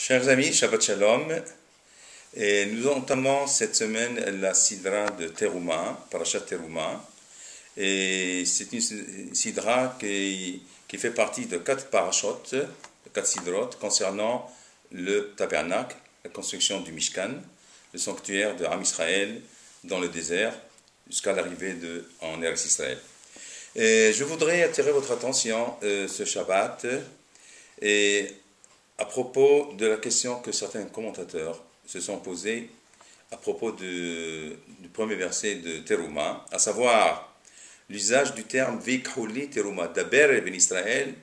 Chers amis, Shabbat Shalom, et nous entamons cette semaine la Sidra de Teruma, Parashat Teruma, et c'est une Sidra qui fait partie de 4 parashot, 4 Sidrot, concernant le tabernacle, la construction du Mishkan, le sanctuaire de Am Israël dans le désert, jusqu'à l'arrivée en Eretz Israël. Et je voudrais attirer votre attention ce Shabbat et à propos de la question que certains commentateurs se sont posés à propos du premier verset de Teruma, à savoir l'usage du terme Vikhuli Teruma, Daber ben Israël,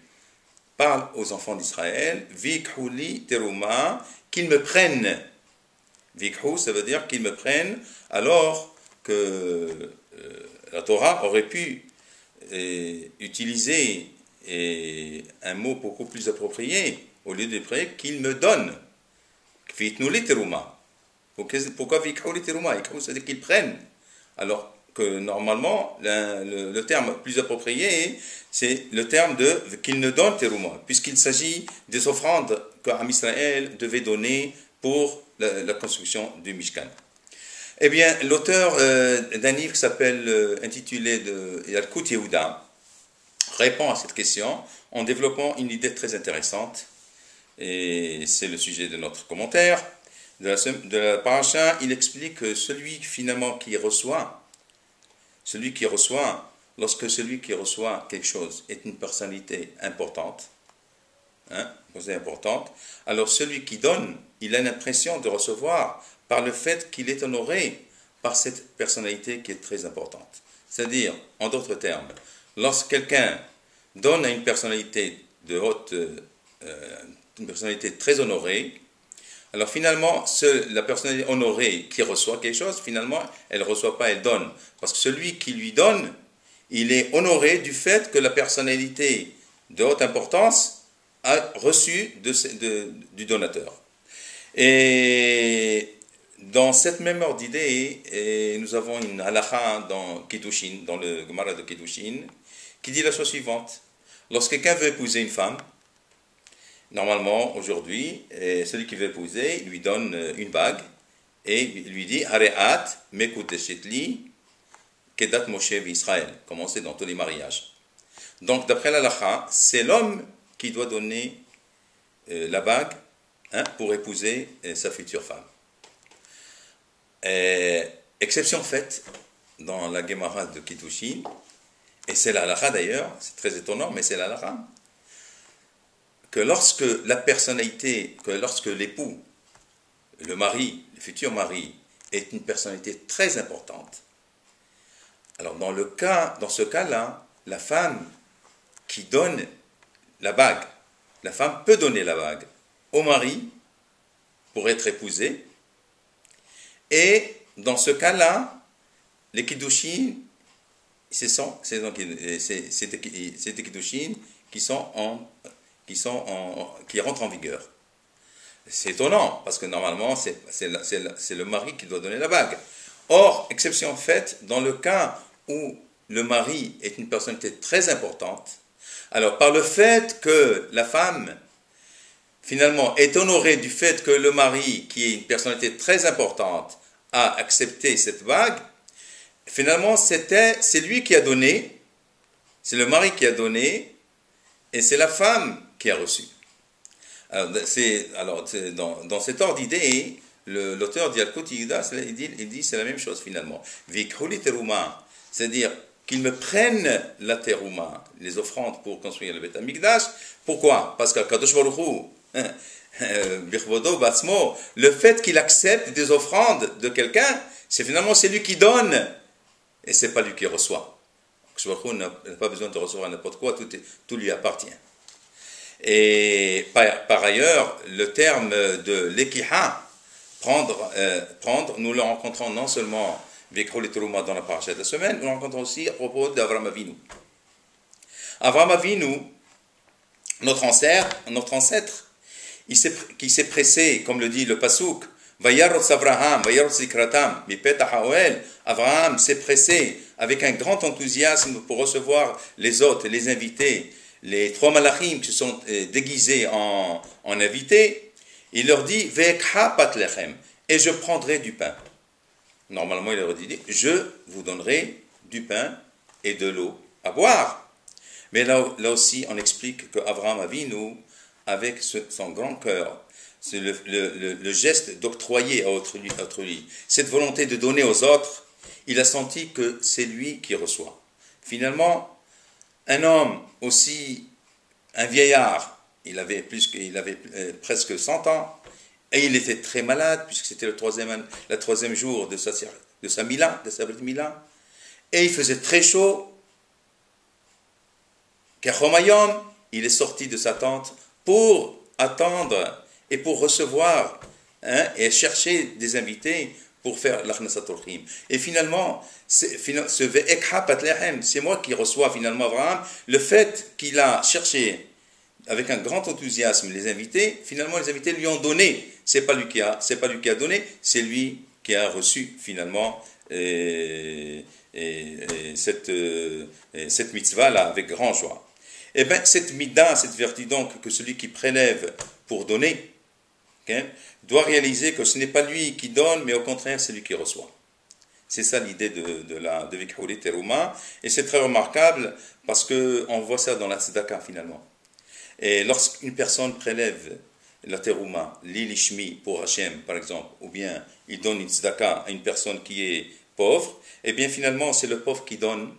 parle aux enfants d'Israël, Vikhuli Teruma, qu'ils me prennent. Vikhu, ça veut dire qu'ils me prennent, alors que la Torah aurait pu utiliser un mot beaucoup plus approprié, au lieu de prier, qu'il me donne. Pourquoi Vikhu Teruma? C'est-à-dire qu'ils prennent. Alors que normalement, le terme plus approprié, c'est le terme de qu'il ne donne Teruma, puisqu'il s'agit des offrandes qu'Am Israël devait donner pour la construction du Mishkan. Eh bien, l'auteur d'un livre qui s'appelle, intitulé Yalkut Yehuda, répond à cette question en développant une idée très intéressante, et c'est le sujet de notre commentaire. De la paracha, il explique que celui finalement qui reçoit, lorsque celui qui reçoit quelque chose est une personnalité importante, alors celui qui donne, il a l'impression de recevoir par le fait qu'il est honoré par cette personnalité qui est très importante. C'est-à-dire, en d'autres termes, lorsque quelqu'un donne à une personnalité une personnalité très honorée, alors finalement, la personnalité honorée qui reçoit quelque chose, finalement, elle ne reçoit pas, elle donne. Parce que celui qui lui donne, il est honoré du fait que la personnalité de haute importance a reçu du donateur. Et dans cette même ordre d'idée, nous avons une halakha dans Kiddushin, dans le Gemara de Kiddushin, qui dit la chose suivante. Lorsque quelqu'un veut épouser une femme, normalement, aujourd'hui, celui qui veut épouser, il lui donne une bague et il lui dit « Hareat mekudeshetli kedat Moshe v'Israël », comme on sait dans tous les mariages. Donc, d'après la halakha, c'est l'homme qui doit donner la bague pour épouser sa future femme. Exception faite dans la Gemara de Kiddushin, et c'est la halakha d'ailleurs, c'est très étonnant, mais c'est la halakha, que lorsque lorsque l'époux, le mari, le futur mari, est une personnalité très importante, alors dans ce cas-là, la femme qui donne la bague, la femme peut donner la bague au mari pour être épousée, et dans ce cas-là, les Kiddushin, c'est des Kiddushin qui rentrent en vigueur. C'est étonnant, parce que normalement, c'est le mari qui doit donner la bague. Or, exception faite, dans le cas où le mari est une personnalité très importante, alors par le fait que la femme, finalement, est honorée du fait que le mari, qui est une personnalité très importante, a accepté cette bague, finalement, c'est lui qui a donné, c'est le mari qui a donné, et c'est la femme qui a reçu. Alors dans cet ordre d'idée, l'auteur d'Yalkut Yehuda, il dit c'est la même chose finalement. Vikhuli teruma, c'est-à-dire qu'ils me prennent la teruma, les offrandes pour construire le Beth Amikdash. Pourquoi? Parce qu'Akadosh Baruch Hu, le fait qu'il accepte des offrandes de quelqu'un, c'est lui qui donne, et c'est pas lui qui reçoit. Akadosh n'a pas besoin de recevoir n'importe quoi, tout lui appartient. Et par ailleurs, le terme de l'Ekiha, prendre, nous le rencontrons non seulement Vikhuli Teruma dans la paracha de la semaine, nous le rencontrons aussi à propos d'Avraham Avinu. Avraham Avinu, notre ancêtre, qui s'est pressé, comme le dit le Pasuk, Vayarotz Avraham, Vayarotz Zikratam, Mipet Haoel, Avraham s'est pressé avec un grand enthousiasme pour recevoir les hôtes, les invités, les 3 malachim qui se sont déguisés en invités, Il leur dit Ve'ekha pat lechem, et je prendrai du pain. Normalement, il leur dit je vous donnerai du pain et de l'eau à boire. Mais là aussi, on explique qu'Abraham Avinu, avec son grand cœur, c'est le geste d'octroyer à autrui, cette volonté de donner aux autres, il a senti que c'est lui qui reçoit. Finalement, un homme aussi, un vieillard, il avait presque 100 ans, et il était très malade, puisque c'était le troisième jour de sa Mila, de sa Mila, et il faisait très chaud. Kechomayom, il est sorti de sa tente pour attendre et pour recevoir et chercher des invités pour faire l'Achnasat Orchim. Et finalement, ce Ve'ekha pat lechem, c'est moi qui reçois finalement Abraham, le fait qu'il a cherché avec un grand enthousiasme les invités, finalement les invités lui ont donné, c'est pas lui qui a donné, c'est lui qui a reçu finalement cette mitzvah-là avec grand joie. Eh bien, cette midda, cette vertu donc, que celui qui prélève pour donner, doit réaliser que ce n'est pas lui qui donne, mais au contraire, c'est lui qui reçoit. C'est ça l'idée de Vikhouli Teruma, et c'est très remarquable parce qu'on voit ça dans la tzedaka finalement. Et lorsqu'une personne prélève la Teruma, l'ilishmi pour Hachem par exemple, ou bien il donne une tzedaka à une personne qui est pauvre, et bien finalement c'est le pauvre qui donne,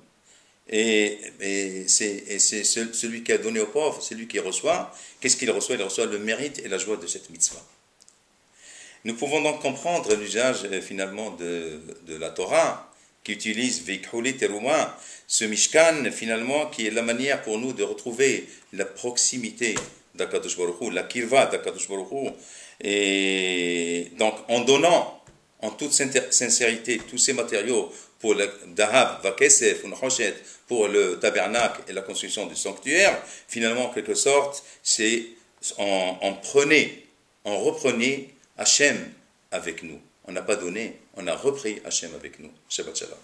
et c'est celui qui a donné au pauvre, c'est lui qui reçoit. Qu'est-ce qu'il reçoit? Il reçoit le mérite et la joie de cette mitzvah. Nous pouvons donc comprendre l'usage finalement de la Torah qui utilise Vikhouli Teruma, ce Mishkan finalement qui est la manière pour nous de retrouver la proximité d'Akadosh Baruch Hu, la kirva d'Akadosh Baruch Hu, et donc en donnant en toute sincérité tous ces matériaux pour le Dahab, Vakesef, Unchoshet, pour le tabernacle et la construction du sanctuaire, finalement en quelque sorte c'est on reprenait Hachem avec nous. On n'a pas donné, on a repris Hachem avec nous. Shabbat Shalom.